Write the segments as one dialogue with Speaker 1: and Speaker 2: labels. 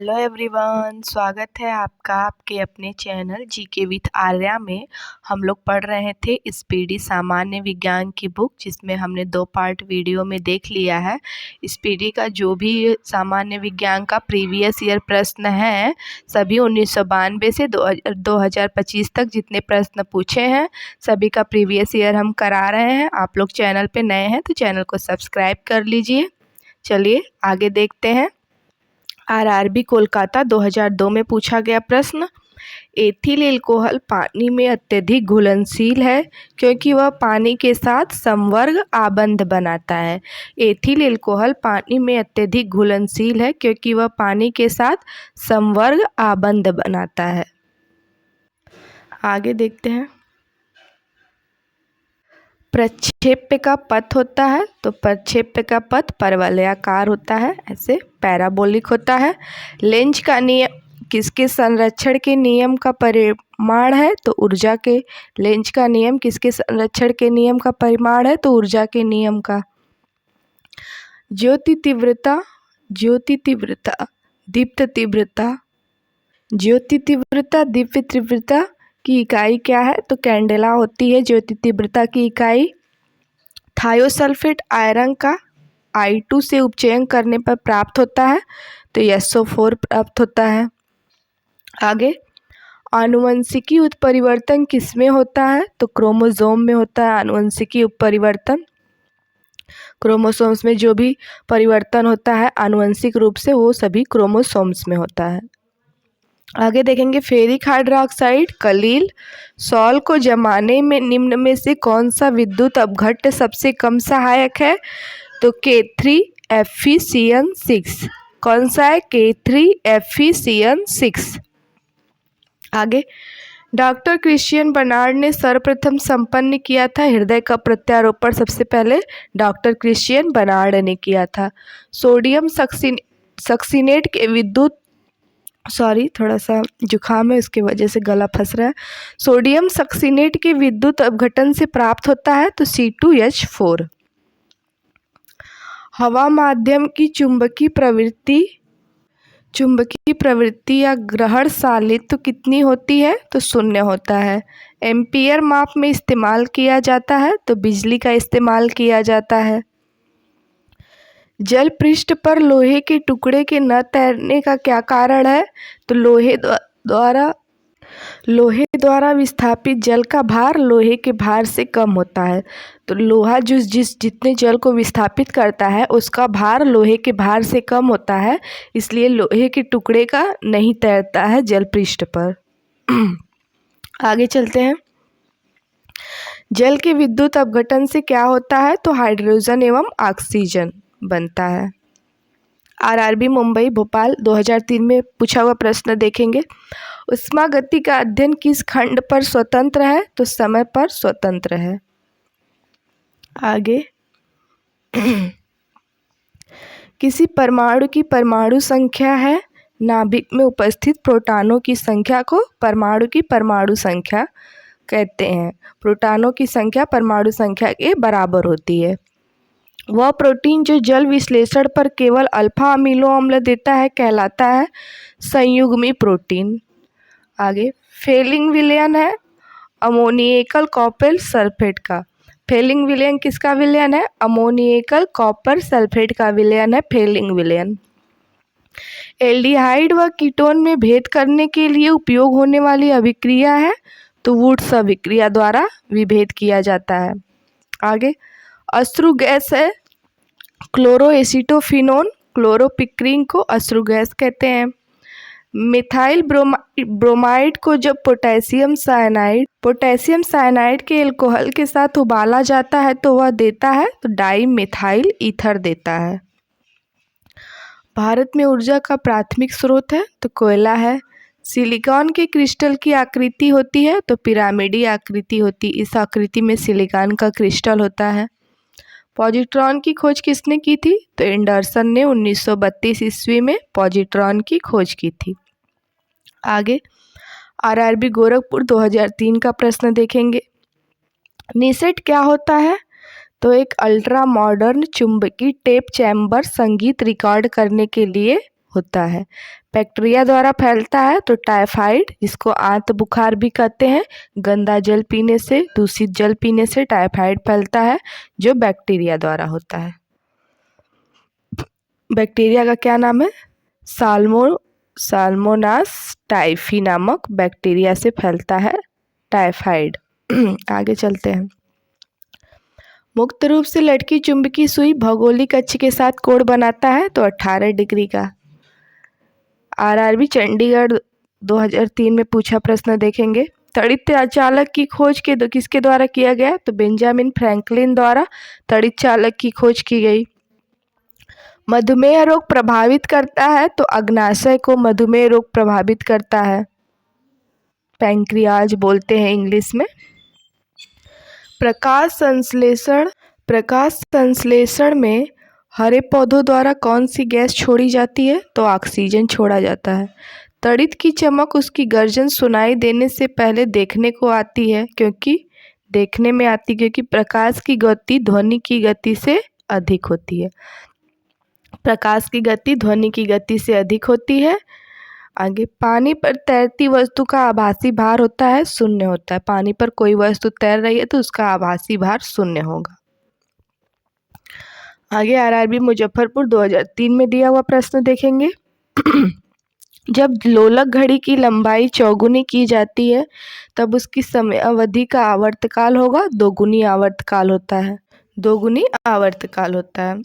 Speaker 1: Hello everyone, स्वागत है आपका आपके अपने चैनल जीके विथ आर्या में। हम लोग पढ़ रहे थे स्पीडी सामान्य विज्ञान की बुक, जिसमें हमने 2 पार्ट वीडियो में देख लिया है। स्पीडी का जो भी सामान्य विज्ञान का प्रीवियस ईयर प्रश्न है, सभी 1992 से 2025 तक जितने प्रश्न पूछे हैं, सभी का प्रीवियस ईयर हम करा रहे हैं। आप लोग चैनल पे नए हैं तो चैनल को सब्सक्राइब कर लीजिए। चलिए आगे देखते हैं। आरआरबी कोलकाता 2002 में पूछा गया प्रश्न, एथिल एल्कोहल पानी में अत्यधिक घुलनशील है क्योंकि वह पानी के साथ समवर्ग आबंध बनाता है। एथिल एल्कोहल पानी में अत्यधिक घुलनशील है क्योंकि वह पानी के साथ समवर्ग आबंध बनाता है। आगे देखते हैं। प्रक्षेप्य का पथ होता है तो प्रक्षेप्य का पथ परवलयाकार होता है, ऐसे पैराबोलिक होता है। लेंज का नियम किसके संरक्षण के नियम का परिमाण है तो ऊर्जा के। लेंज का नियम किसके संरक्षण के नियम का परिमाण है तो ऊर्जा के नियम का। ज्योति तीव्रता दीप्त तीव्रता ज्योति तीव्रता दीप्त तीव्रता की इकाई क्या है तो कैंडेला होती है ज्योति तीव्रता की इकाई। थायोसल्फेट आयरन का I2 से उपचयन करने पर प्राप्त होता है तो SO4 प्राप्त होता है। आगे, आनुवंशिकी उत्परिवर्तन किसमें होता है तो क्रोमोसोम में होता है। आनुवंशिकी उत्परिवर्तन क्रोमोसोम्स में जो भी परिवर्तन होता है आनुवंशिक रूप से, वो सभी क्रोमोसोम्स में होता है। आगे देखेंगे, फेरिक हाइड्रोक्साइड कलील सॉल को जमाने में निम्न में से कौन सा विद्युत अपघट्य सबसे कम सहायक है तो K3FeCN6। कौन सा है K3FeCN6। आगे, डॉक्टर क्रिश्चियन बर्नार्ड ने सर्वप्रथम संपन्न किया था हृदय का प्रत्यारोपण सबसे पहले डॉक्टर क्रिश्चियन बर्नार्ड ने किया था। सोडियम सक्सीनेट के विद्युत थोड़ा सा जुकाम है, उसकी वजह से गला फंस रहा है। सोडियम सक्सीनेट के विद्युत अपघटन से प्राप्त होता है तो C2H4। हवा माध्यम की चुंबकीय प्रवृत्ति या ग्रहणशालित्व कितनी होती है तो 0 होता है। एम्पियर माप में इस्तेमाल किया जाता है तो बिजली का इस्तेमाल किया जाता है। जल पृष्ठ पर लोहे के टुकड़े के न तैरने का क्या कारण है तो लोहे द्वारा विस्थापित जल का भार लोहे के भार से कम होता है। तो लोहा जितने जल को विस्थापित करता है उसका भार लोहे के भार से कम होता है, इसलिए लोहे के टुकड़े का नहीं तैरता है जल पृष्ठ पर। आगे चलते हैं। जल के विद्युत अपघटन से क्या होता है तो हाइड्रोजन एवं ऑक्सीजन बनता है। आरआरबी मुंबई भोपाल 2003 में पूछा हुआ प्रश्न देखेंगे, उष्मा गति का अध्ययन किस खंड पर स्वतंत्र है तो समय पर स्वतंत्र है। आगे, किसी परमाणु की परमाणु संख्या है, नाभिक में उपस्थित प्रोटॉनों की संख्या को परमाणु की परमाणु संख्या कहते हैं। प्रोटॉनों की संख्या परमाणु संख्या के बराबर होती है। वह प्रोटीन जो जल विश्लेषण पर केवल अल्फा अमीनो अम्ल देता है कहलाता है संयुग्मी प्रोटीन। आगे, फेलिंग विलयन है अमोनियकल कॉपर सल्फेट का। फेलिंग विलयन किसका विलयन है? अमोनियकल कॉपर सल्फेट का विलयन है फेलिंग विलयन। एल्डिहाइड व कीटोन में भेद करने के लिए उपयोग होने वाली अभिक्रिया है तो वुड्स अभिक्रिया द्वारा विभेद किया जाता है। आगे, अश्रु गैस है क्लोरोएसिटोफिनोन, क्लोरोपिक्रीन को अश्रु गैस कहते हैं। मिथाइल ब्रोमाइड को जब पोटेशियम साइनाइड के अल्कोहल के साथ उबाला जाता है तो वह देता है तो डाई मिथाइल ईथर देता है। भारत में ऊर्जा का प्राथमिक स्रोत है तो कोयला है। सिलिकॉन के क्रिस्टल की आकृति होती है तो पिरामिडी आकृति होती, इस आकृति में सिलिकॉन का क्रिस्टल होता है। पॉजिट्रॉन की खोज किसने की थी तो एंडरसन ने 1932 ईस्वी में पॉजिट्रॉन की खोज की थी। आगे, आरआरबी गोरखपुर 2003 का प्रश्न देखेंगे, निसेट क्या होता है तो एक अल्ट्रा मॉडर्न चुंबकीय टेप चैम्बर संगीत रिकॉर्ड करने के लिए होता है। बैक्टीरिया द्वारा फैलता है तो टाइफाइड, जिसको आंत बुखार भी कहते हैं। गंदा जल पीने से, दूषित जल पीने से टाइफाइड फैलता है, जो बैक्टीरिया द्वारा होता है। बैक्टीरिया का क्या नाम है? साल्मोनास टाइफी नामक बैक्टीरिया से फैलता है टाइफाइड। आगे चलते हैं। मुक्त रूप से लटकी चुंबकीय सुई भौगोलिक अक्ष के साथ कोण बनाता है तो 18 डिग्री का। आरआरबी चंडीगढ़ 2003 में पूछा प्रश्न देखेंगे। तड़ित चालक की खोज किसके द्वारा किया गया? तो बेंजामिन फ्रैंकलिन द्वारा तड़ित चालक की खोज की गई। मधुमेह रोग प्रभावित करता है तो अग्नाशय को मधुमेह रोग प्रभावित करता है, पैंक्रियाज बोलते हैं इंग्लिश में। प्रकाश संश्लेषण में हरे पौधों द्वारा कौन सी गैस छोड़ी जाती है? तो ऑक्सीजन छोड़ा जाता है। तड़ित की चमक उसकी गर्जन सुनाई देने से पहले देखने को आती है, क्योंकि प्रकाश की गति ध्वनि की गति से अधिक होती है। प्रकाश की गति ध्वनि की गति से अधिक होती है। आगे, पानी पर तैरती वस्तु का आभासी भार होता है, शून्य होता है। पानी पर कोई वस्तु तैर रही है तो उसका आभासी भार शून्य होगा। आगे आरआरबी मुजफ्फरपुर 2003 में दिया हुआ प्रश्न देखेंगे। जब लोलक घड़ी की लंबाई चौगुनी की जाती है तब उसकी समय अवधि का आवर्तकाल होगा, दोगुनी आवर्तकाल होता है। दोगुनी आवर्तकाल होता है।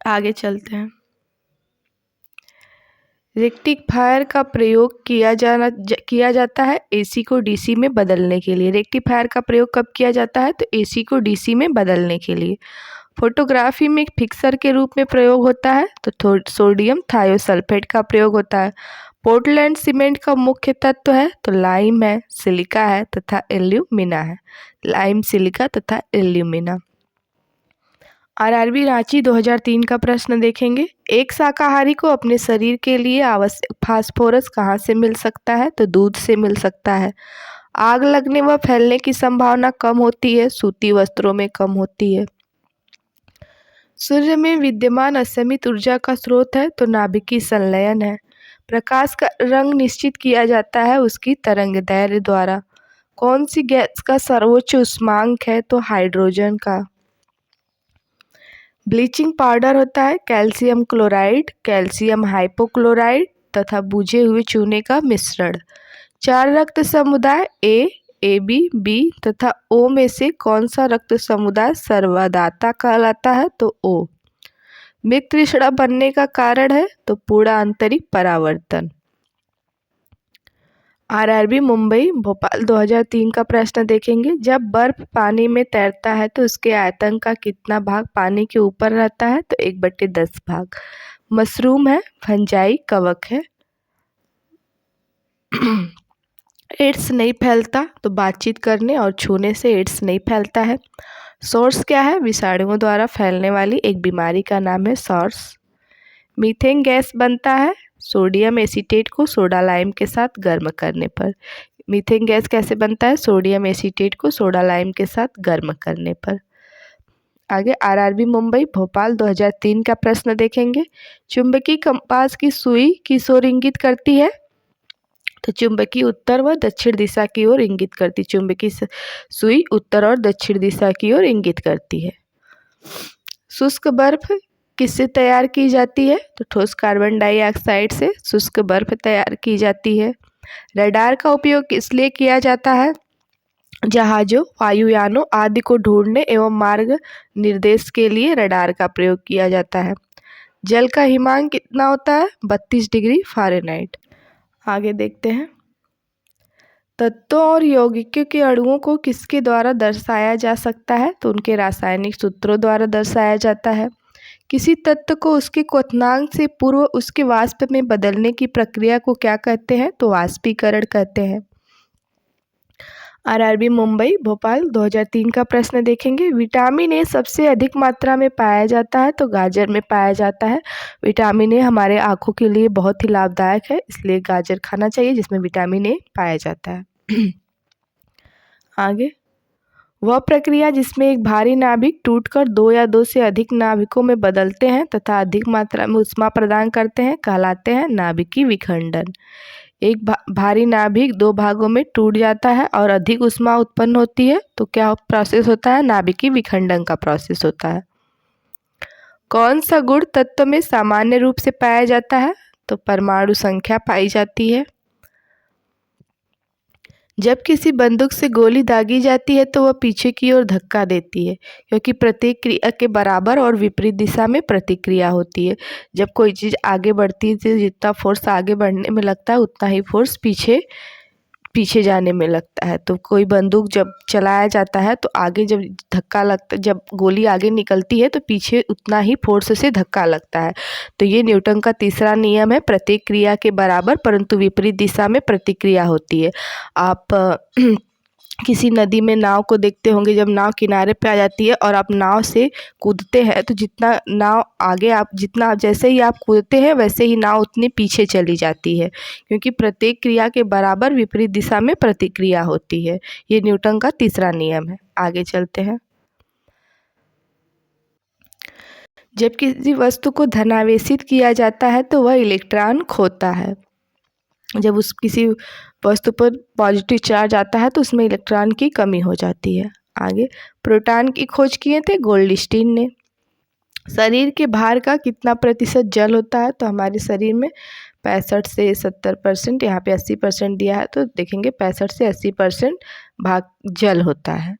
Speaker 1: आगे चलते हैं। रेक्टिफायर का प्रयोग किया जाता है एसी को डीसी में बदलने के लिए। रेक्टिफायर का प्रयोग कब किया जाता है? तो एसी को डीसी में बदलने के लिए। फोटोग्राफी में फिक्सर के रूप में प्रयोग होता है तो सोडियम थायोसल्फेट का प्रयोग होता है। पोर्टलैंड सीमेंट का मुख्य तत्व है तो लाइम है, सिलिका है तथा एल्यूमिना है। लाइम, सिलिका तथा एल्यूमिना। आरआरबी रांची 2003 का प्रश्न देखेंगे। एक शाकाहारी को अपने शरीर के लिए आवश्यक फास्फोरस कहाँ से मिल सकता है? तो दूध से मिल सकता है। आग लगने व फैलने की संभावना कम होती है, सूती वस्त्रों में कम होती है। सूर्य में विद्यमान असीमित ऊर्जा का स्रोत है तो नाभिकीय संलयन है। प्रकाश का रंग निश्चित किया जाता है उसकी तरंगदैर्घ्य द्वारा। कौन सी गैस का सर्वोच्च उष्मांक है? तो हाइड्रोजन का। ब्लीचिंग पाउडर होता है कैल्शियम क्लोराइड, कैल्शियम हाइपोक्लोराइड तथा बुझे हुए चूने का मिश्रण। 4 रक्त समुदाय ए बी बी तथा ओ में से कौन सा रक्त समुदाय सर्वदाता कहलाता है? तो ओ। मृत तृष्णा बनने का कारण है तो पूर्ण आंतरिक परावर्तन। आरआरबी मुंबई भोपाल 2003 का प्रश्न देखेंगे। जब बर्फ पानी में तैरता है तो उसके आयतन का कितना भाग पानी के ऊपर रहता है? तो 1/10 भाग। मशरूम है, फंजाई, कवक है। एड्स नहीं फैलता तो बातचीत करने और छूने से एड्स नहीं फैलता है। सॉर्स क्या है? विषाणुओं द्वारा फैलने वाली एक बीमारी का नाम है सॉर्स। मीथेन गैस बनता है सोडियम एसीटेट को सोडा लाइम के साथ गर्म करने पर। मीथेन गैस कैसे बनता है? सोडियम एसीटेट को सोडा लाइम के साथ गर्म करने पर। आगे आरआरबी मुंबई भोपाल 2003 का प्रश्न देखेंगे। चुंबकीय कंपास की सुई किस ओर इंगित करती है? तो चुंबकीय उत्तर व दक्षिण दिशा की ओर इंगित करती। चुंबकीय सुई उत्तर और दक्षिण दिशा की ओर इंगित करती है। शुष्क बर्फ किससे तैयार की जाती है? तो ठोस कार्बन डाइऑक्साइड से शुष्क बर्फ तैयार की जाती है। रडार का उपयोग इसलिए किया जाता है जहाजों, वायुयानों आदि को ढूंढने एवं मार्ग निर्देश के लिए रडार का प्रयोग किया जाता है। जल का हिमांक कितना होता है? 32 डिग्री फ़ारेनहाइट। आगे देखते हैं। तत्वों और यौगिकों के अणुओं को किसके द्वारा दर्शाया जा सकता है? तो उनके रासायनिक सूत्रों द्वारा दर्शाया जाता है। किसी तत्व को उसके क्वथनांक से पूर्व उसके वाष्प में बदलने की प्रक्रिया को क्या कहते हैं? तो वाष्पीकरण कहते हैं। आरआरबी मुंबई भोपाल 2003 का प्रश्न देखेंगे। विटामिन ए सबसे अधिक मात्रा में पाया जाता है तो गाजर में पाया जाता है। विटामिन ए हमारे आँखों के लिए बहुत ही लाभदायक है, इसलिए गाजर खाना चाहिए जिसमें विटामिन ए पाया जाता है। आगे, वह प्रक्रिया जिसमें एक भारी नाभिक टूटकर दो या दो से अधिक नाभिकों में बदलते हैं तथा अधिक मात्रा में ऊष्मा प्रदान करते हैं कहलाते हैं नाभिकीय विखंडन। एक भारी नाभिक दो भागों में टूट जाता है और अधिक ऊष्मा उत्पन्न होती है तो क्या प्रोसेस होता है? नाभिकीय विखंडन का प्रोसेस होता है। कौन सा गुण तत्व में सामान्य रूप से पाया जाता है? तो परमाणु संख्या पाई जाती है। जब किसी बंदूक से गोली दागी जाती है तो वह पीछे की ओर धक्का देती है क्योंकि प्रत्येक क्रिया के बराबर और विपरीत दिशा में प्रतिक्रिया होती है। जब कोई चीज़ आगे बढ़ती है तो जितना फोर्स आगे बढ़ने में लगता है उतना ही फोर्स पीछे जाने में लगता है। तो कोई बंदूक जब चलाया जाता है तो आगे जब धक्का लगता, जब गोली आगे निकलती है तो पीछे उतना ही फोर्स से धक्का लगता है। तो ये न्यूटन का तीसरा नियम है, प्रत्येक क्रिया के बराबर परंतु विपरीत दिशा में प्रतिक्रिया होती है। आप किसी नदी में नाव को देखते होंगे, जब नाव किनारे पे आ जाती है और आप नाव से कूदते हैं तो जितना जैसे ही आप कूदते हैं वैसे ही नाव उतनी पीछे चली जाती है क्योंकि प्रत्येक क्रिया के बराबर विपरीत दिशा में प्रतिक्रिया होती है। ये न्यूटन का तीसरा नियम है। आगे चलते हैं। जब किसी वस्तु को धनावेशित किया जाता है तो वह इलेक्ट्रॉन खोता है। जब किसी वस्तु पर पॉजिटिव चार्ज आता है तो उसमें इलेक्ट्रॉन की कमी हो जाती है। आगे, प्रोटॉन की खोज किए थे गोल्डस्टीन ने। शरीर के भार का कितना प्रतिशत जल होता है? तो हमारे शरीर में 65 से 70%, यहाँ पे 80% दिया है तो देखेंगे 65 से 80% भाग जल होता है।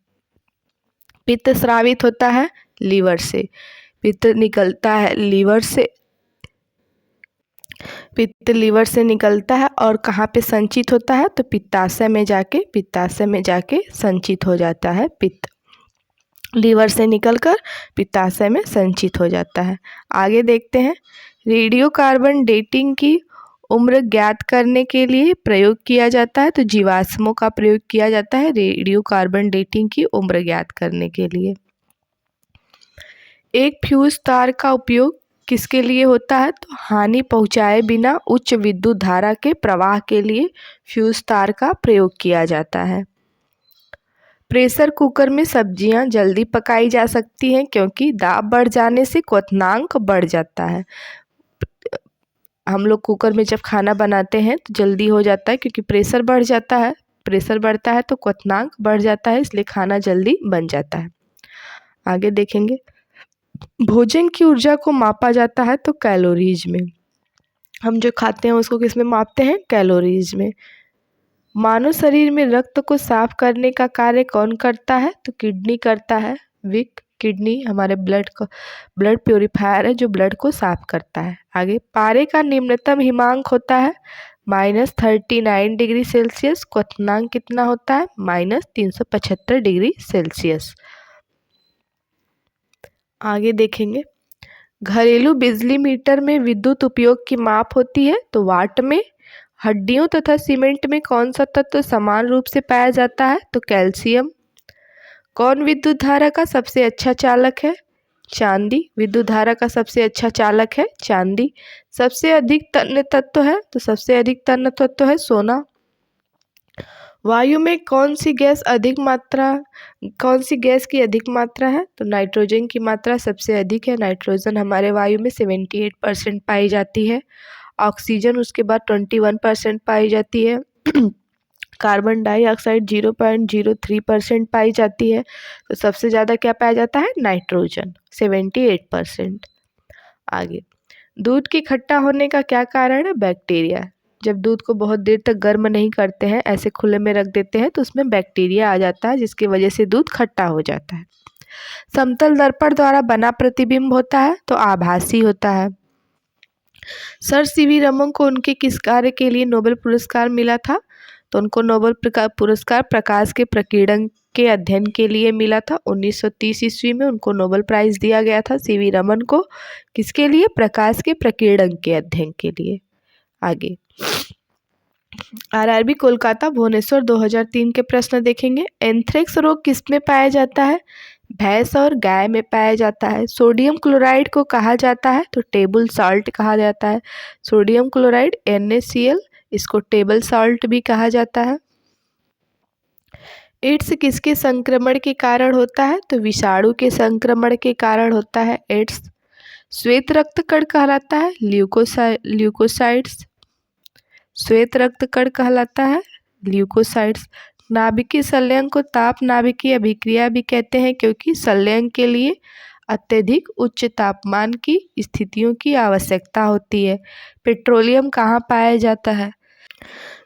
Speaker 1: पित्त स्रावित होता है लीवर से। पित्त निकलता है लीवर से, पित्त लीवर से निकलता है और कहाँ पे संचित होता है? तो पित्ताशय में जाके संचित हो जाता है। पित्त लीवर से निकलकर पित्ताशय में संचित हो जाता है। आगे देखते हैं। रेडियो कार्बन डेटिंग की उम्र ज्ञात करने के लिए प्रयोग किया जाता है। तो जीवाश्मों का प्रयोग किया जाता है रेडियो कार्बन डेटिंग की उम्र ज्ञात करने के लिए। एक फ्यूज तार का उपयोग किसके लिए होता है? तो हानि पहुंचाए बिना उच्च विद्युत धारा के प्रवाह के लिए फ्यूज तार का प्रयोग किया जाता है। प्रेशर कुकर में सब्जियां जल्दी पकाई जा सकती हैं क्योंकि दाब बढ़ जाने से क्वथनांक बढ़ जाता है। हम लोग कुकर में जब खाना बनाते हैं तो जल्दी हो जाता है क्योंकि प्रेशर बढ़ जाता है। प्रेशर बढ़ता है तो क्वथनांक बढ़ जाता है, इसलिए खाना जल्दी बन जाता है। आगे देखेंगे। भोजन की ऊर्जा को मापा जाता है तो कैलोरीज में। हम जो खाते हैं उसको किस में मापते हैं? कैलोरीज में। मानव शरीर में रक्त को साफ करने का कार्य कौन करता है? तो किडनी करता है। विक किडनी हमारे ब्लड प्योरीफायर है जो ब्लड को साफ करता है। आगे, पारे का निम्नतम हिमांक होता है -39 डिग्री सेल्सियस। क्वथनांक कितना होता है? -375 डिग्री सेल्सियस। आगे देखेंगे। घरेलू बिजली मीटर में विद्युत उपयोग की माप होती है तो वाट में। हड्डियों तथा सीमेंट में कौन सा तत्व समान रूप से पाया जाता है? तो कैल्शियम। कौन विद्युत धारा का सबसे अच्छा चालक है? चांदी। विद्युत धारा का सबसे अच्छा चालक है चांदी। सबसे अधिक तन्य तत्व है? तो सबसे अधिक तन्य तत्व है सोना। वायु में कौन सी गैस की अधिक मात्रा है? तो नाइट्रोजन की मात्रा सबसे अधिक है। नाइट्रोजन हमारे वायु में 78% पाई जाती है। ऑक्सीजन उसके बाद 21% पाई जाती है। कार्बन डाइऑक्साइड 0.03% पाई जाती है। तो सबसे ज़्यादा क्या पाया जाता है? नाइट्रोजन 78%। आगे, दूध के खट्टा होने का क्या कारण है? बैक्टीरिया। जब दूध को बहुत देर तक गर्म नहीं करते हैं, ऐसे खुले में रख देते हैं तो उसमें बैक्टीरिया आ जाता है जिसकी वजह से दूध खट्टा हो जाता है। समतल दर्पण द्वारा बना प्रतिबिंब होता है तो आभासी होता है। सर सीवी रमन को उनके किस कार्य के लिए नोबेल पुरस्कार मिला था? तो उनको नोबेल पुरस्कार प्रकाश के प्रकीर्णन के अध्ययन के लिए मिला था। 1930 ईस्वी में उनको नोबेल प्राइज दिया गया था सीवी रमन को। किसके लिए? प्रकाश के प्रकीर्णन के अध्ययन के लिए। आगे, आरआरबी कोलकाता भुवनेश्वर 2003 के प्रश्न देखेंगे। एंथ्रेक्स रोग किसमें पाया जाता है? भैंस और गाय में पाया जाता है। सोडियम क्लोराइड को कहा जाता है तो टेबल सॉल्ट कहा जाता है। सोडियम क्लोराइड NaCl, इसको टेबल सॉल्ट भी कहा जाता है। एड्स किसके संक्रमण के कारण होता है? तो विषाणु के संक्रमण के कारण होता है एड्स। श्वेत रक्त कण कहलाता है ल्यूकोसाइट्स। श्वेत रक्त कण कहलाता है ल्यूकोसाइट्स। नाभिकीय संलयन को ताप नाभिकीय अभिक्रिया भी कहते हैं, क्योंकि संलयन के लिए अत्यधिक उच्च तापमान की स्थितियों की आवश्यकता होती है। पेट्रोलियम कहाँ पाया जाता है?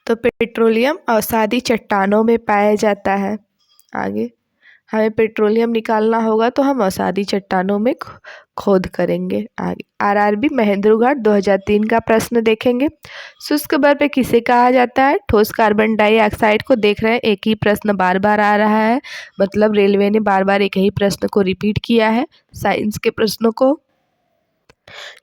Speaker 1: तो पेट्रोलियम अवसादी चट्टानों में पाया जाता है। आगे हमें पेट्रोलियम निकालना होगा तो हम अवसादी चट्टानों में खोद करेंगे। आगे आरआरबी महेंद्र घाट 2003 का प्रश्न देखेंगे। शुष्क बर्फ किसे कहा जाता है? ठोस कार्बन डाइऑक्साइड को। देख रहे हैं एक ही प्रश्न बार बार आ रहा है, मतलब रेलवे ने बार बार एक ही प्रश्न को रिपीट किया है। साइंस के प्रश्नों को,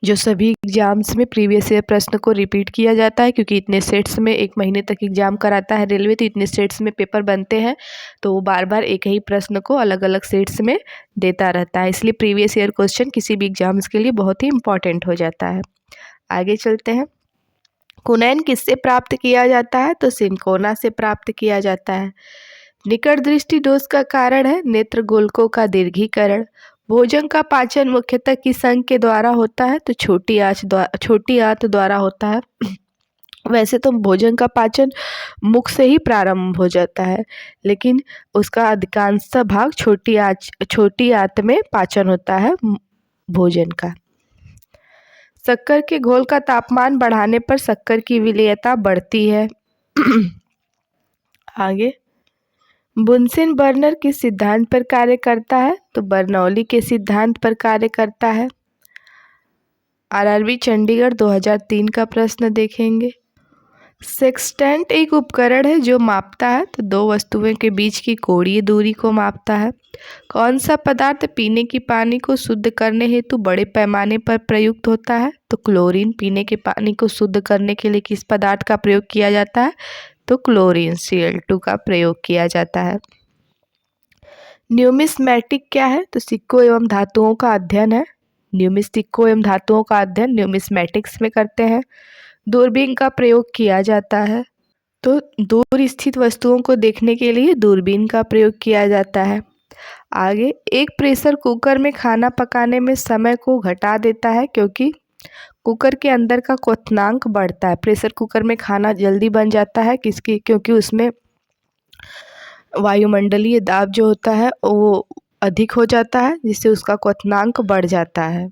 Speaker 1: जो सभी एग्जाम्स में प्रीवियस ईयर प्रश्न को रिपीट किया जाता है, क्योंकि इतने सेट्स में 1 महीने तक एग्जाम कराता है रेलवे, तो इतने सेट्स में पेपर बनते हैं, तो वो बार बार एक ही प्रश्न को अलग अलग सेट्स में देता रहता है, इसलिए प्रीवियस ईयर क्वेश्चन किसी भी एग्जाम्स के लिए बहुत ही इंपॉर्टेंट हो जाता है। आगे चलते हैं। कुनैन किससे प्राप्त किया जाता है? तो सिंकोना से प्राप्त किया जाता है। निकट दृष्टि दोष का कारण है नेत्र गोलकों का दीर्घीकरण। भोजन का पाचन मुख्यतः किस अंग के द्वारा होता है? तो छोटी आंत द्वारा होता है। वैसे तो भोजन का पाचन मुख से ही प्रारंभ हो जाता है, लेकिन उसका अधिकांश भाग छोटी आंत में पाचन होता है भोजन का। शक्कर के घोल का तापमान बढ़ाने पर शक्कर की विलेयता बढ़ती है। आगे बुनसेन बर्नर किस सिद्धांत पर कार्य करता है? तो बर्नौली के सिद्धांत पर कार्य करता है। आरआरबी चंडीगढ़ 2003 का प्रश्न देखेंगे। सेक्सटेंट एक उपकरण है जो मापता है, तो दो वस्तुओं के बीच की कोणीय दूरी को मापता है। कौन सा पदार्थ पीने की पानी को शुद्ध करने हेतु बड़े पैमाने पर प्रयुक्त होता है? तो क्लोरीन। पीने के पानी को शुद्ध करने के लिए किस पदार्थ का प्रयोग किया जाता है? तो क्लोरीन Cl2 का प्रयोग किया जाता है। न्यूमिस्मैटिक क्या है? तो सिक्कों एवं धातुओं का अध्ययन है। सिक्कों एवं धातुओं का अध्ययन न्यूमिस्मैटिक्स में करते हैं। दूरबीन का प्रयोग किया जाता है, तो दूर स्थित वस्तुओं को देखने के लिए दूरबीन का प्रयोग किया जाता है। आगे एक प्रेशर कुकर में खाना पकाने में समय को घटा देता है, क्योंकि कुकर के अंदर का क्वथनांक बढ़ता है। प्रेशर कुकर में खाना जल्दी बन जाता है क्योंकि उसमें वायुमंडलीय दाब जो होता है वो अधिक हो जाता है, जिससे उसका क्वथनांक बढ़ जाता है।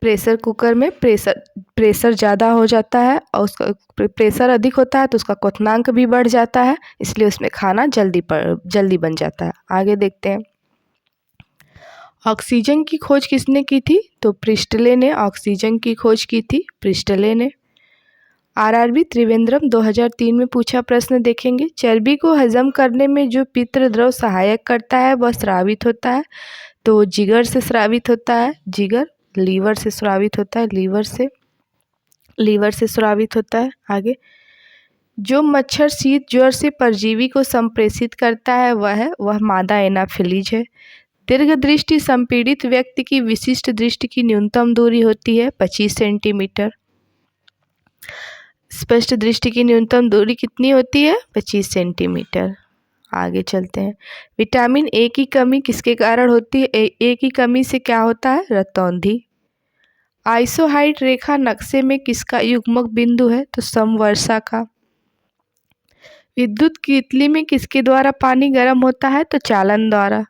Speaker 1: प्रेशर कुकर में प्रेशर ज़्यादा हो जाता है और उसका प्रेशर अधिक होता है तो उसका क्वथनांक भी बढ़ जाता है, इसलिए उसमें खाना जल्दी बन जाता है। आगे देखते हैं। ऑक्सीजन की खोज किसने की थी? तो प्रिस्टले ने ऑक्सीजन की खोज की थी, प्रिस्टले ने। आरआरबी त्रिवेंद्रम 2003 में पूछा प्रश्न देखेंगे। चर्बी को हजम करने में जो पित्त द्रव सहायक करता है वह स्रावित होता है, तो जिगर से स्रावित होता है। जिगर लीवर से स्रावित होता है, लीवर से स्रावित होता है। आगे जो मच्छर शीत ज्वर से परजीवी को संप्रेषित करता है वह मादा एनाफिलीज है। दीर्घ दृष्टि संपीड़ित व्यक्ति की विशिष्ट दृष्टि की न्यूनतम दूरी होती है 25 सेंटीमीटर। स्पष्ट दृष्टि की न्यूनतम दूरी कितनी होती है? 25 सेंटीमीटर। आगे चलते हैं। विटामिन ए की कमी किसके कारण होती है? ए की कमी से क्या होता है? रतौंधी। आइसोहाइड रेखा नक्शे में किसका युग्मक बिंदु है? तो समवर्षा का। विद्युत कितली में किसके द्वारा पानी गर्म होता है? तो चालन द्वारा।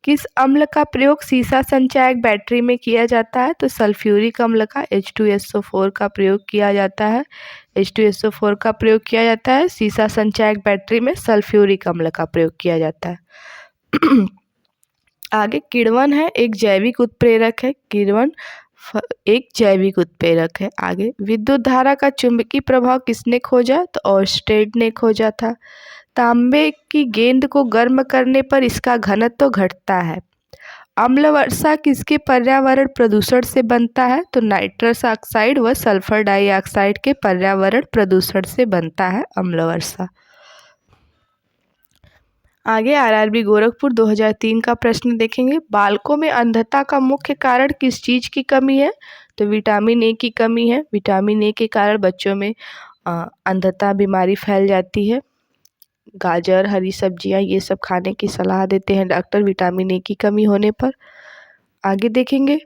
Speaker 1: किस अम्ल का प्रयोग सीसा संचायक बैटरी में किया जाता है? तो सल्फ्यूरिक अम्ल का H2SO4 का प्रयोग किया जाता है। H2SO4 का प्रयोग किया जाता है सीसा संचायक बैटरी में, सल्फ्यूरिक अम्ल का प्रयोग किया जाता है। आगे किण्वन है एक जैविक उत्प्रेरक है। किण्वन एक जैविक उत्प्रेरक है। आगे विद्युत धारा का चुंबकीय प्रभाव किसने खोजा? तो ऑर्स्टेड ने खोजा था। तांबे की गेंद को गर्म करने पर इसका घनत्व घटता है। अम्ल वर्षा किसके पर्यावरण प्रदूषण से बनता है? तो नाइट्रस ऑक्साइड व सल्फर डाइऑक्साइड के पर्यावरण प्रदूषण से बनता है अम्ल वर्षा। आगे आरआरबी गोरखपुर 2003 का प्रश्न देखेंगे। बालकों में अंधता का मुख्य कारण किस चीज की कमी है? तो विटामिन ए की कमी है। विटामिन ए के कारण बच्चों में अंधता बीमारी फैल जाती है। गाजर, हरी सब्जियां ये सब खाने की सलाह देते हैं डॉक्टर विटामिन ए की कमी होने पर। आगे देखेंगे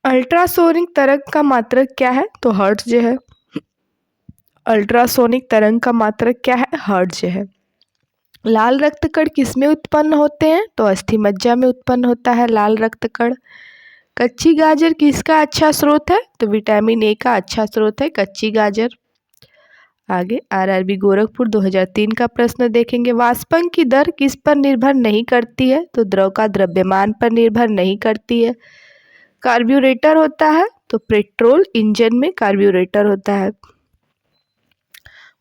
Speaker 1: अल्ट्रासोनिक तरंग का मात्रक क्या है, तो हर्ट्ज जो है। अल्ट्रासोनिक तरंग का मात्रक क्या है, हर्ट्ज है। लाल रक्त कण किसमें उत्पन्न होते हैं, तो अस्थि मज्जा में उत्पन्न होता है लाल रक्त कण। कच्ची गाजर किसका अच्छा स्रोत है, तो विटामिन ए का अच्छा स्रोत है कच्ची गाजर। आगे आरआरबी गोरखपुर 2003 का प्रश्न देखेंगे। वाष्पन की दर किस पर निर्भर नहीं करती है, तो द्रव का द्रव्यमान पर निर्भर नहीं करती है। कार्ब्यूरेटर होता है, तो पेट्रोल इंजन में कार्ब्यूरेटर होता है।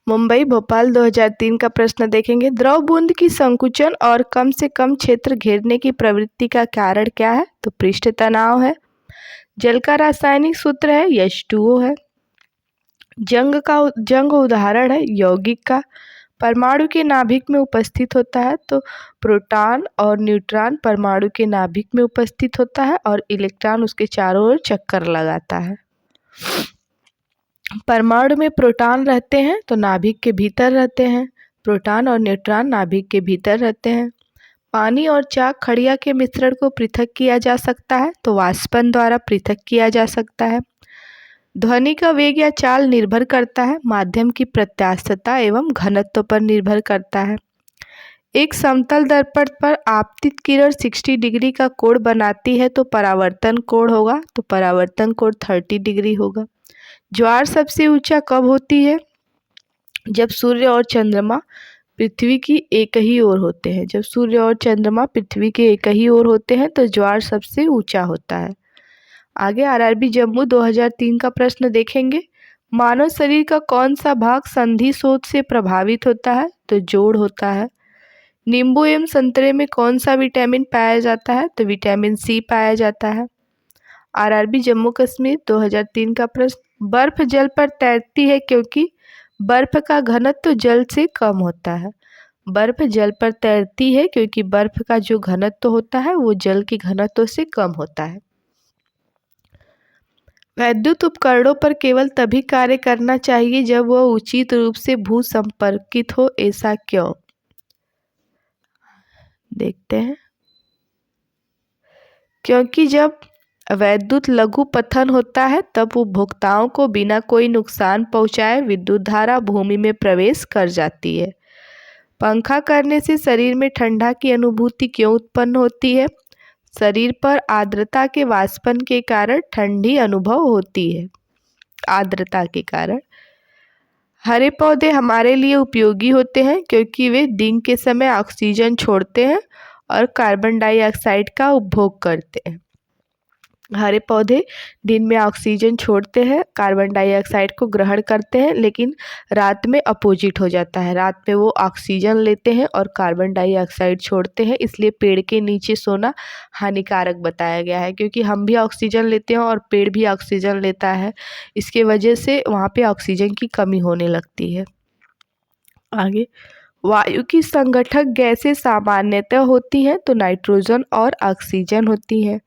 Speaker 1: मुंबई भोपाल 2003 का प्रश्न देखेंगे। द्रव बूंद की संकुचन और कम से कम क्षेत्र घेरने की प्रवृत्ति का कारण क्या है, तो पृष्ठ तनाव है। जल का रासायनिक सूत्र है H2O है। जंग उदाहरण है यौगिक का। परमाणु के नाभिक में उपस्थित होता है, तो प्रोटॉन और न्यूट्रॉन परमाणु के नाभिक में उपस्थित होता है और इलेक्ट्रॉन उसके चारों ओर चक्कर लगाता है। परमाणु में प्रोटॉन रहते हैं तो नाभिक के भीतर रहते हैं। प्रोटॉन और न्यूट्रॉन नाभिक के भीतर रहते हैं। पानी और चाक खड़िया के मिश्रण को पृथक किया जा सकता है, तो वाष्पन द्वारा पृथक किया जा सकता है। ध्वनि का वेग या चाल निर्भर करता है माध्यम की प्रत्यास्थता एवं घनत्व पर निर्भर करता है। एक समतल दर्पण पर आपतित किरण 60 डिग्री का कोण बनाती है, तो परावर्तन कोण होगा, तो परावर्तन कोण 30 डिग्री होगा। ज्वार सबसे ऊंचा कब होती है, जब सूर्य और चंद्रमा पृथ्वी की एक ही ओर होते हैं। जब सूर्य और चंद्रमा पृथ्वी के एक ही ओर होते हैं तो ज्वार सबसे ऊंचा होता है। आगे आरआरबी जम्मू 2003 का प्रश्न देखेंगे। मानव शरीर का कौन सा भाग संधि शोथ से प्रभावित होता है, तो जोड़ होता है। नींबू एवं संतरे में कौन सा विटामिन पाया जाता है, तो विटामिन सी पाया जाता है। आरआरबी जम्मू कश्मीर 2003 का प्रश्न। बर्फ जल पर तैरती है क्योंकि बर्फ का घनत्व जल से कम होता है। बर्फ जल पर तैरती है क्योंकि बर्फ का जो घनत्व होता है वो जल के घनत्व से कम होता है। वैद्युत उपकरणों पर केवल तभी कार्य करना चाहिए जब वह उचित रूप से भू संपर्कित हो, ऐसा क्यों? देखते हैं। क्योंकि जब वैद्युत लघु पतन होता है तब उपभोक्ताओं को बिना कोई नुकसान पहुंचाए विद्युत धारा भूमि में प्रवेश कर जाती है। पंखा करने से शरीर में ठंडा की अनुभूति क्यों उत्पन्न होती है? शरीर पर आर्द्रता के वाष्पन के कारण ठंडी अनुभव होती है। आर्द्रता के कारण हरे पौधे हमारे लिए उपयोगी होते हैं क्योंकि वे दिन के समय ऑक्सीजन छोड़ते हैं और कार्बन डाइऑक्साइड का उपभोग करते हैं। हरे पौधे दिन में ऑक्सीजन छोड़ते हैं, कार्बन डाइऑक्साइड को ग्रहण करते हैं, लेकिन रात में अपोजिट हो जाता है। रात में वो ऑक्सीजन लेते हैं और कार्बन डाइऑक्साइड छोड़ते हैं, इसलिए पेड़ के नीचे सोना हानिकारक बताया गया है। क्योंकि हम भी ऑक्सीजन लेते हैं और पेड़ भी ऑक्सीजन लेता है, इसके वजह से वहाँ पे ऑक्सीजन की कमी होने लगती है। आगे वायु की संगठक गैसें सामान्यतः होती हैं, तो नाइट्रोजन और ऑक्सीजन होती हैं।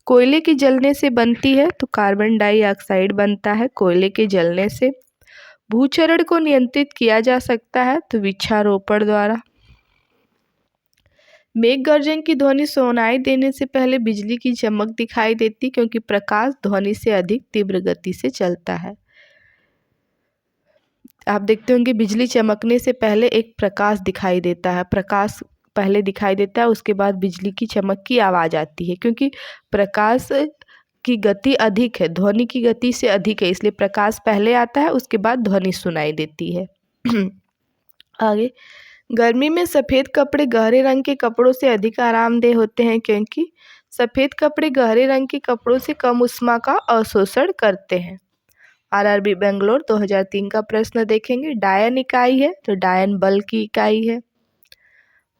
Speaker 1: कोयले के जलने से बनती है, तो कार्बन डाइऑक्साइड बनता है कोयले के जलने से। भूचरण को नियंत्रित किया जा सकता है, तो वृक्षारोपण द्वारा। मेघ गर्जन की ध्वनि सुनाई देने से पहले बिजली की चमक दिखाई देती क्योंकि प्रकाश ध्वनि से अधिक तीव्र गति से चलता है। आप देखते होंगे बिजली चमकने से पहले एक प्रकाश दिखाई देता है। प्रकाश पहले दिखाई देता है, उसके बाद बिजली की चमक की आवाज़ आती है। क्योंकि प्रकाश की गति अधिक है, ध्वनि की गति से अधिक है, इसलिए प्रकाश पहले आता है, उसके बाद ध्वनि सुनाई देती है। आगे गर्मी में सफ़ेद कपड़े गहरे रंग के कपड़ों से अधिक आरामदेह होते हैं क्योंकि सफ़ेद कपड़े गहरे रंग के कपड़ों से कम ऊष्मा का अवशोषण करते हैं। आरआरबी बेंगलोर 2003 का प्रश्न देखेंगे। डायन इकाई है, तो डायन बल की इकाई है।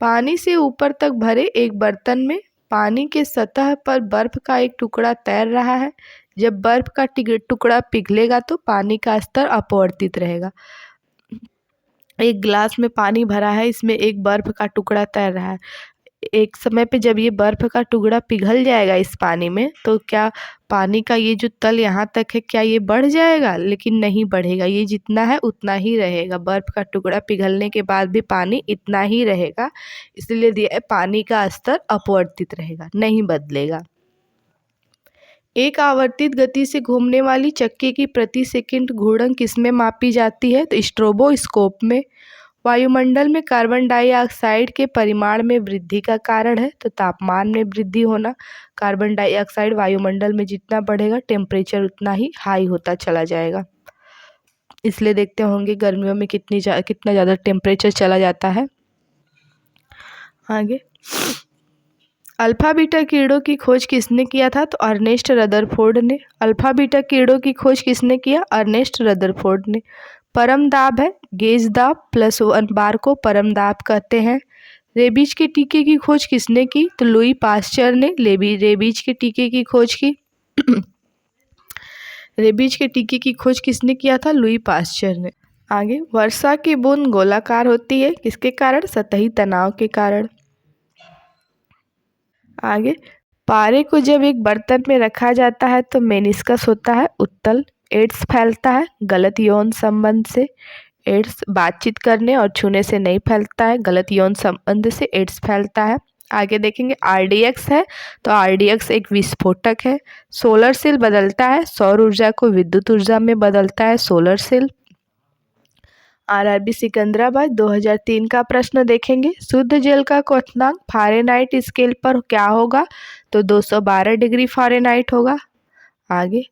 Speaker 1: पानी से ऊपर तक भरे एक बर्तन में पानी के सतह पर बर्फ का एक टुकड़ा तैर रहा है। जब बर्फ का टुकड़ा पिघलेगा तो पानी का स्तर अपवर्तित रहेगा। एक गिलास में पानी भरा है, इसमें एक बर्फ का टुकड़ा तैर रहा है। एक समय पे जब ये बर्फ़ का टुकड़ा पिघल जाएगा इस पानी में, तो क्या पानी का ये जो तल यहाँ तक है, क्या ये बढ़ जाएगा? लेकिन नहीं बढ़ेगा, ये जितना है उतना ही रहेगा। बर्फ़ का टुकड़ा पिघलने के बाद भी पानी इतना ही रहेगा, इसलिए दिया है पानी का स्तर अपवर्तित रहेगा, नहीं बदलेगा। एक आवर्तित गति से घूमने वाली चक्के की प्रति सेकंड घूर्णन किसमें मापी जाती है? तो स्ट्रोबोस्कोप में। वायुमंडल में कार्बन डाइऑक्साइड के परिमाण में वृद्धि का कारण है, तो तापमान में वृद्धि होना। कार्बन डाइऑक्साइड वायुमंडल में जितना बढ़ेगा टेम्परेचर उतना ही हाई होता चला जाएगा, इसलिए देखते होंगे गर्मियों में कितना ज़्यादा टेम्परेचर चला जाता है। आगे, अल्फा बीटा कीड़ों की खोज किसने किया था? तो अर्नेस्ट रदरफोर्ड ने। अल्फा बीटा कीड़ों की खोज किसने किया? अर्नेस्ट रदरफोर्ड ने। परम दाब है गेज दाब +1 बार को परम दाब कहते हैं। रेबीज के टीके की खोज किसने की? तो लुई पास्चर ने रेबीज के टीके की खोज की। रेबीज के टीके की खोज किसने किया था? लुई पास्चर ने। आगे, वर्षा की बूंद गोलाकार होती है किसके कारण? सतही तनाव के कारण। आगे, पारे को जब एक बर्तन में रखा जाता है तो मेनिस्कस होता है उत्तल। एड्स फैलता है गलत यौन संबंध से। एड्स बातचीत करने और छूने से नहीं फैलता है, गलत यौन संबंध से एड्स फैलता है। आगे देखेंगे, आरडीएक्स है तो आरडीएक्स एक विस्फोटक है। सोलर सेल बदलता है सौर ऊर्जा को विद्युत ऊर्जा में बदलता है सोलर सेल। आरआरबी सिकंदराबाद 2003 का प्रश्न देखेंगे, शुद्ध जल का क्वथनांक फ़ारेनहाइट स्केल पर क्या होगा? तो 212 डिग्री फ़ारेनहाइट होगा। आगे,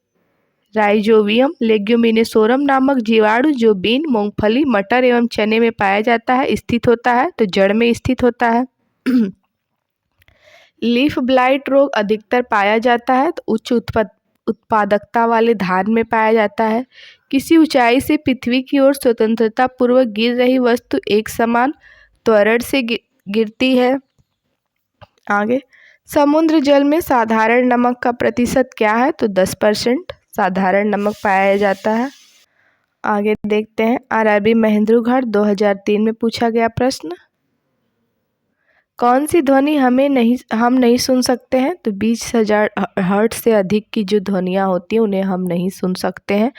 Speaker 1: राइजोबियम लेग्यूमिनेसोरम नामक जीवाणु जो बीन, मूंगफली, मटर एवं चने में पाया जाता है स्थित होता है? तो जड़ में स्थित होता है। लीफ ब्लाइट रोग अधिकतर पाया जाता है तो उच्च उत्पादकता वाले धान में पाया जाता है। किसी ऊंचाई से पृथ्वी की ओर स्वतंत्रता पूर्वक गिर रही वस्तु एक समान त्वरण से गिरती है। आगे, समुद्र जल में साधारण नमक का प्रतिशत क्या है? तो 10% साधारण नमक पाया जाता है। आगे देखते हैं, आरआरबी महेंद्रू घाट 2003 में पूछा गया प्रश्न, कौन सी ध्वनि हम नहीं सुन सकते हैं? तो 20,000 हर्ट्ज से अधिक की जो ध्वनियाँ होती हैं उन्हें हम नहीं सुन सकते हैं।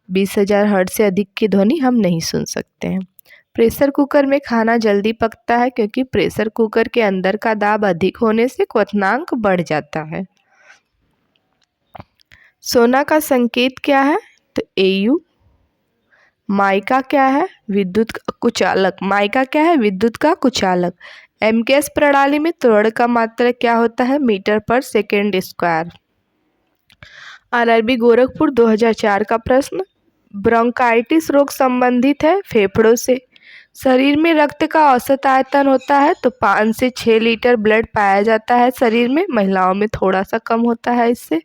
Speaker 1: 20,000 हर्ट्ज से अधिक की ध्वनि हम नहीं सुन सकते हैं। प्रेशर कुकर में खाना जल्दी पकता है क्योंकि प्रेशर कुकर के अंदर का दाब अधिक होने से क्वथनांक बढ़ जाता है। सोना का संकेत क्या है? तो AU। माइका क्या है? विद्युत कुचालक। माइका क्या है? विद्युत का कुचालक। एमकेएस प्रणाली में त्वरण का मात्रा क्या होता है? मीटर पर सेकेंड स्क्वायर। आरआरबी गोरखपुर 2004 का प्रश्न, ब्रोंकाइटिस रोग संबंधित है फेफड़ों से। शरीर में रक्त का औसत आयतन होता है तो 5 से 6 लीटर ब्लड पाया जाता है शरीर में, महिलाओं में थोड़ा सा कम होता है इससे।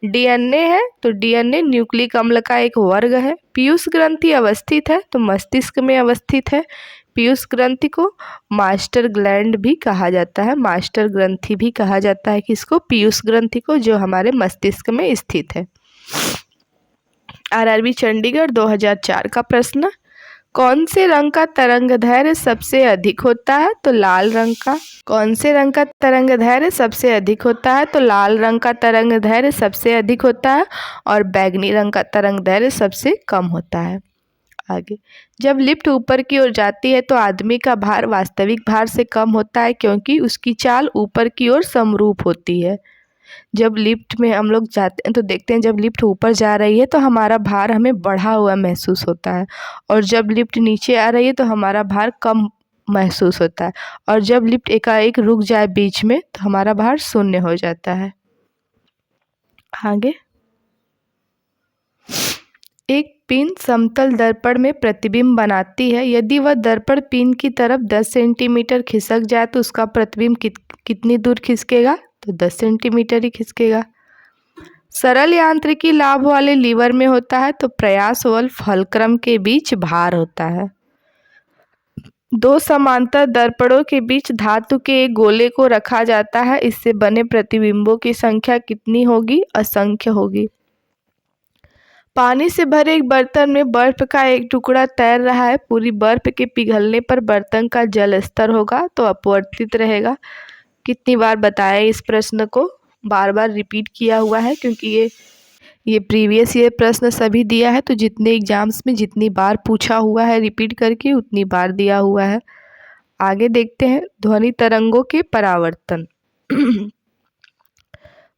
Speaker 1: डीएनए है तो डीएनए न्यूक्लिक अम्ल का एक वर्ग है। पीयूष ग्रंथि अवस्थित है तो मस्तिष्क में अवस्थित है। पीयूष ग्रंथि को मास्टर ग्लैंड भी कहा जाता है, मास्टर ग्रंथि भी कहा जाता है किसको? पीयूष ग्रंथि को, जो हमारे मस्तिष्क में स्थित है। आरआरबी चंडीगढ़ 2004 का प्रश्न, कौन से रंग का तरंगदैर्घ्य सबसे अधिक होता है? तो लाल रंग का। कौन से रंग का तरंगदैर्घ्य सबसे अधिक होता है? तो लाल रंग का तरंगदैर्घ्य सबसे अधिक होता है और बैंगनी रंग का तरंगदैर्घ्य सबसे कम होता है। आगे, जब लिफ्ट ऊपर की ओर जाती है तो आदमी का भार वास्तविक भार से कम होता है क्योंकि उसकी चाल ऊपर की ओर समरूप होती है। जब लिफ्ट में हम लोग जाते हैं तो देखते हैं जब लिफ्ट ऊपर जा रही है तो हमारा भार हमें बढ़ा हुआ महसूस होता है, और जब लिफ्ट नीचे आ रही है तो हमारा भार कम महसूस होता है, और जब लिफ्ट एकाएक रुक जाए बीच में तो हमारा भार शून्य हो जाता है। आगे, एक पिन समतल दर्पण में प्रतिबिंब बनाती है। यदि वह दर्पण पिन की तरफ 10 सेंटीमीटर खिसक जाए तो उसका प्रतिबिंब कितनी दूर खिसकेगा? तो 10 सेंटीमीटर ही खिसकेगा। सरल यांत्रिकी लाभ वाले लीवर में होता है तो प्रयास व फलक्रम के बीच भार होता है। दो समांतर दर्पणों के बीच धातु के एक गोले को रखा जाता है, इससे बने प्रतिबिंबों की संख्या कितनी होगी? असंख्य होगी। पानी से भरे एक बर्तन में बर्फ का एक टुकड़ा तैर रहा है। पूरी बर्फ के पिघलने पर बर्तन का जल स्तर होगा तो अपवर्तित रहेगा। कितनी बार बताया इस प्रश्न को, बार बार रिपीट किया हुआ है क्योंकि ये प्रीवियस ईयर प्रश्न सभी दिया है, तो जितने एग्जाम्स में जितनी बार पूछा हुआ है रिपीट करके उतनी बार दिया हुआ है। आगे देखते हैं, ध्वनि तरंगों के परावर्तन।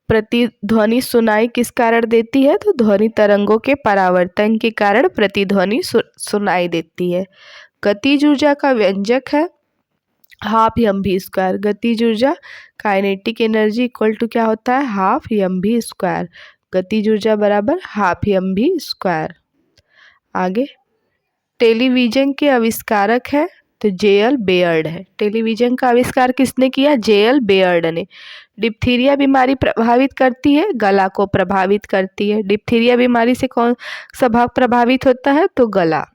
Speaker 1: प्रतिध्वनि सुनाई किस कारण देती है? तो ध्वनि तरंगों के परावर्तन के कारण प्रतिध्वनि सुनाई देती है। गतिज ऊर्जा का व्यंजक है हाफ एम वी स्क्वायर। गतिज ऊर्जा काइनेटिक एनर्जी इक्वल टू क्या होता है? Half M V square. गतिज ऊर्जा बराबर हाफ एम वी स्क्वायर। आगे, टेलीविजन के आविष्कारक है तो जे.एल. बेयर्ड है। टेलीविजन का आविष्कार किसने किया? जे.एल. बेयर्ड ने। डिप्थीरिया बीमारी प्रभावित करती है, गला को प्रभावित करती है। डिप्थीरिया बीमारी से कौन सा भाग प्रभावित होता है? तो गला।